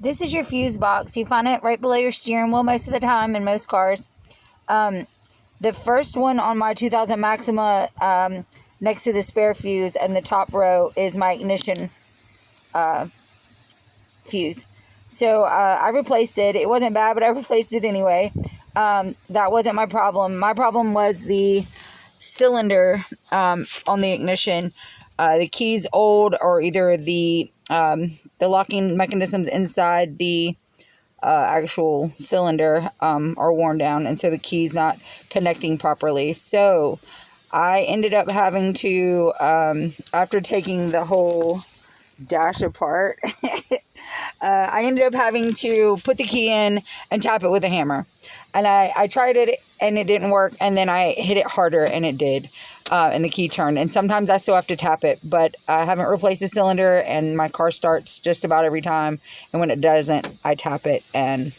This is your fuse box. You find it right below your steering wheel most of the time in most cars. The first one on my 2000 Maxima, next to the spare fuse and the top row, is my ignition fuse. So I replaced it. It wasn't bad, but I replaced it anyway. That wasn't my problem. My problem was the cylinder on the ignition. The key's old, or either the locking mechanisms inside the actual cylinder are worn down, and so the key's not connecting properly. So I ended up having to, after taking the whole dash apart, I ended up having to put the key in and tap it with a hammer. And I tried it and it didn't work, and then I hit it harder and it did, and the key turned. And sometimes I still have to tap it, but I haven't replaced the cylinder, and my car starts just about every time, and when it doesn't, I tap it, and